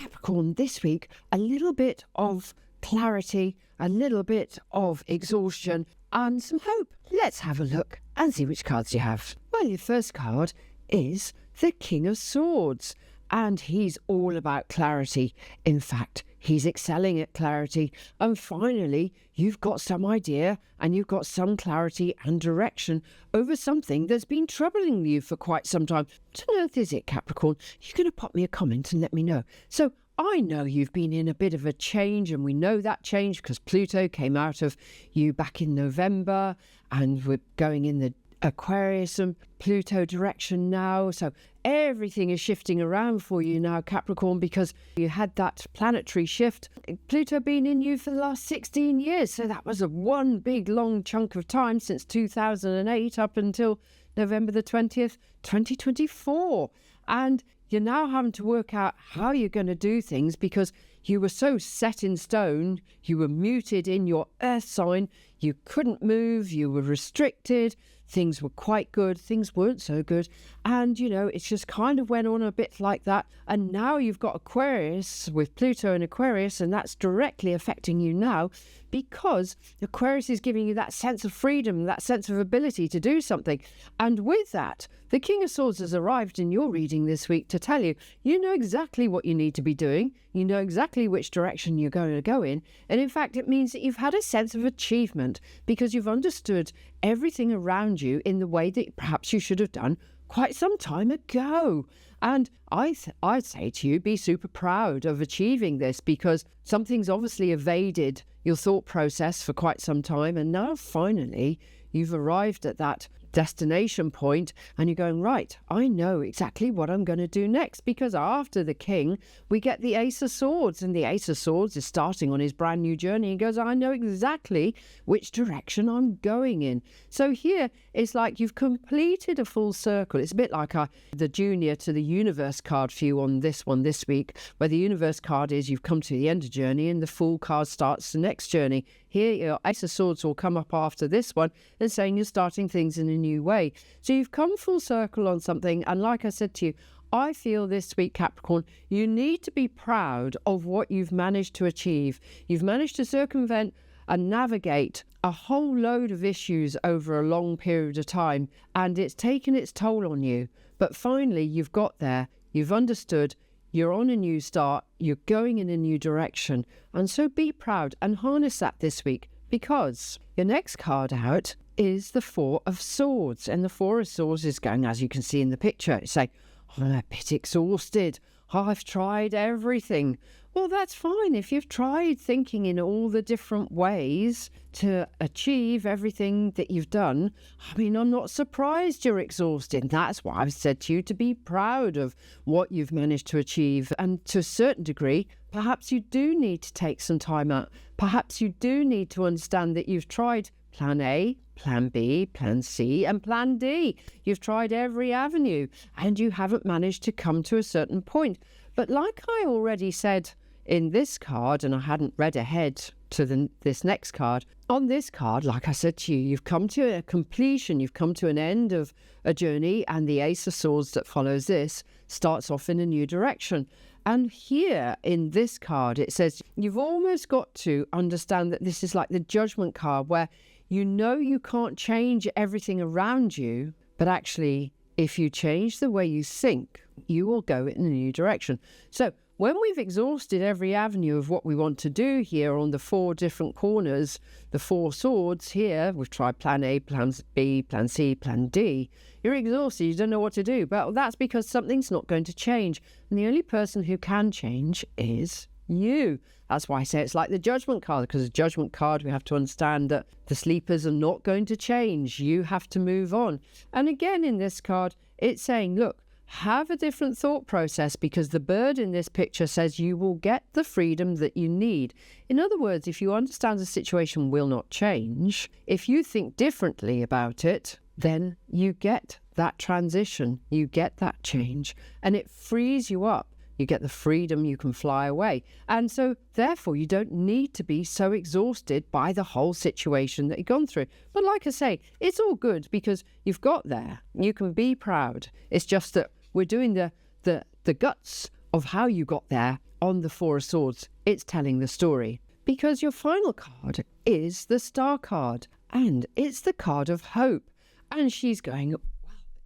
Capricorn, this week, a little bit of clarity, a little bit of exhaustion, and some hope. Let's have a look and see which cards you have. Well, your first card is the King of Swords, and he's all about clarity. In fact, he's excelling at clarity, and finally you've got some idea and you've got some clarity and direction over something that's been troubling you for quite some time. What on earth is it, Capricorn? You're going to pop me a comment and let me know. So I know you've been in a bit of a change, and we know that change because Pluto came out of you back in November, and we're going in the Aquarius and Pluto direction now. So everything is shifting around for you now, Capricorn, because you had that planetary shift. Pluto been in you for the last 16 years. So that was one big long chunk of time since 2008 up until November the 20th, 2024. And you're now having to work out how you're going to do things because you were so set in stone. You were muted in your earth sign. You couldn't move. You were restricted. Things were quite good. Things weren't so good. And, it just kind of went on a bit like that. And now you've got Aquarius with Pluto and Aquarius, and that's directly affecting you now because Aquarius is giving you that sense of freedom, that sense of ability to do something. And with that, the King of Swords has arrived in your reading this week to tell you, you know exactly what you need to be doing. You know exactly which direction you're going to go in. And in fact, it means that you've had a sense of achievement because you've understood everything around you in the way that perhaps you should have done quite some time ago. And I'd say to you, be super proud of achieving this because something's obviously evaded your thought process for quite some time. And now finally, you've arrived at that destination point and you're going, right, I know exactly what I'm going to do next, because after the King we get the Ace of Swords, and the Ace of Swords is starting on his brand new journey. He goes, I know exactly which direction I'm going in. So here it's like you've completed a full circle. It's a bit like the Junior to the Universe card for you on this one this week, where the Universe card is you've come to the end of journey and the Fool card starts the next journey. Here your Ace of Swords will come up after this one and saying you're starting things in a new way. So you've come full circle on something. And like I said to you, I feel this week, Capricorn, you need to be proud of what you've managed to achieve. You've managed to circumvent and navigate a whole load of issues over a long period of time, and it's taken its toll on you. But finally, you've got there, you've understood, you're on a new start, you're going in a new direction. And so be proud and harness that this week, because your next card out is the Four of Swords. And the Four of Swords is going, as you can see in the picture, it's like, I'm a bit exhausted. I've tried everything. Well, that's fine. If you've tried thinking in all the different ways to achieve everything that you've done, I'm not surprised you're exhausted. That's why I've said to you to be proud of what you've managed to achieve. And to a certain degree, perhaps you do need to take some time out. Perhaps you do need to understand that you've tried Plan A, Plan B, Plan C, and Plan D. You've tried every avenue and you haven't managed to come to a certain point. But like I already said in this card, and I hadn't read ahead to this next card, on this card, like I said to you, you've come to a completion, you've come to an end of a journey, and the Ace of Swords that follows this starts off in a new direction. And here in this card, it says you've almost got to understand that this is like the Judgment card, where you can't change everything around you, but actually, if you change the way you think, you will go in a new direction. So when we've exhausted every avenue of what we want to do here on the four different corners, the Four Swords here, we've tried Plan A, Plan B, Plan C, Plan D, you're exhausted, you don't know what to do. But that's because something's not going to change. And the only person who can change is you. That's why I say it's like the Judgment card, because the Judgment card, we have to understand that the sleepers are not going to change. You have to move on. And again, in this card, it's saying, look, have a different thought process, because the bird in this picture says you will get the freedom that you need. In other words, if you understand the situation will not change, if you think differently about it, then you get that transition, you get that change, and it frees you up. You get the freedom, you can fly away. And so therefore you don't need to be so exhausted by the whole situation that you've gone through. But like I say, it's all good because you've got there. You can be proud. It's just that we're doing the guts of how you got there on the Four of Swords, it's telling the story. Because your final card is the Star card, and it's the card of hope. And she's going,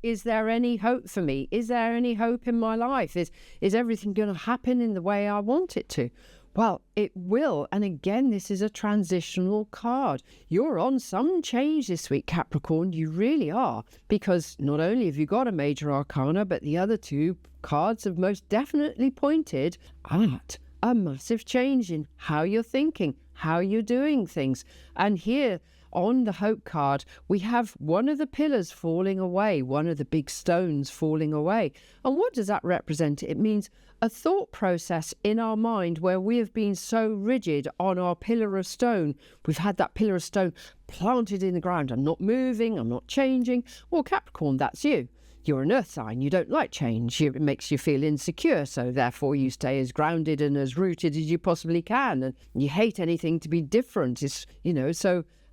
is there any hope for me? Is there any hope in my life? Is everything going to happen in the way I want it to? Well, it will. And again, this is a transitional card. You're on some change this week, Capricorn. You really are. Because not only have you got a major arcana, but the other two cards have most definitely pointed at a massive change in how you're thinking, how you're doing things. And here, on the Hope card, we have one of the pillars falling away, one of the big stones falling away. And what does that represent? It means a thought process in our mind where we have been so rigid on our pillar of stone. We've had that pillar of stone planted in the ground. I'm not moving, I'm not changing. Well, Capricorn, that's you. You're an earth sign. You don't like change. It makes you feel insecure. So therefore you stay as grounded and as rooted as you possibly can. And you hate anything to be different.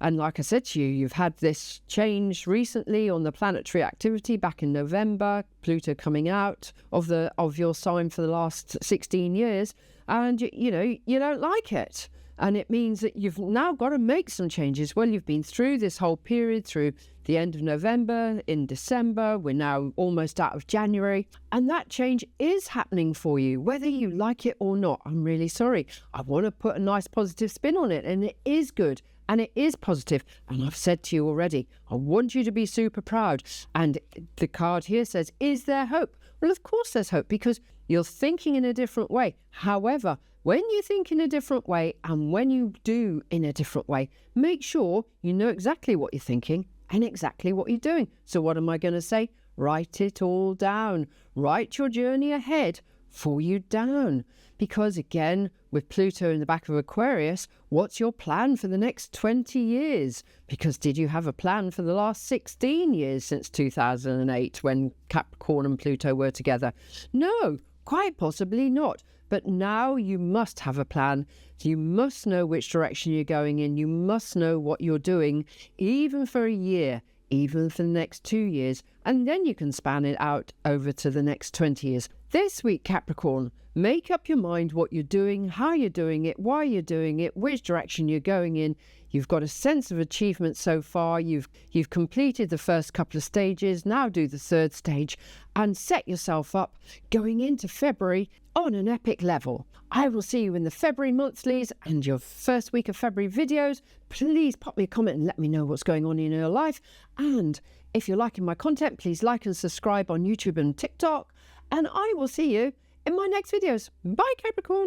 And like I said to you, you've had this change recently on the planetary activity back in November, Pluto coming out of your sign for the last 16 years, and you don't like it. And it means that you've now got to make some changes. Well, you've been through this whole period, through the end of November, in December, we're now almost out of January, and that change is happening for you, whether you like it or not. I'm really sorry. I want to put a nice positive spin on it, and it is good. And it is positive. And I've said to you already, I want you to be super proud. And the card here says, is there hope? Well, of course there's hope, because you're thinking in a different way. However, when you think in a different way and when you do in a different way, make sure you know exactly what you're thinking and exactly what you're doing. So what am I going to say? Write it all down. Write your journey ahead for you down. Because again, with Pluto in the back of Aquarius, what's your plan for the next 20 years? Because did you have a plan for the last 16 years since 2008 when Capricorn and Pluto were together? No, quite possibly not. But now you must have a plan. You must know which direction you're going in. You must know what you're doing, even for a year, even for the next 2 years, and then you can span it out over to the next 20 years. This week, Capricorn, make up your mind what you're doing, how you're doing it, why you're doing it, which direction you're going in. You've got a sense of achievement so far. You've completed the first couple of stages. Now do the third stage and set yourself up going into February on an epic level. I will see you in the February monthlies and your first week of February videos. Please pop me a comment and let me know what's going on in your life. And if you're liking my content, please like and subscribe on YouTube and TikTok. And I will see you in my next videos. Bye, Capricorn.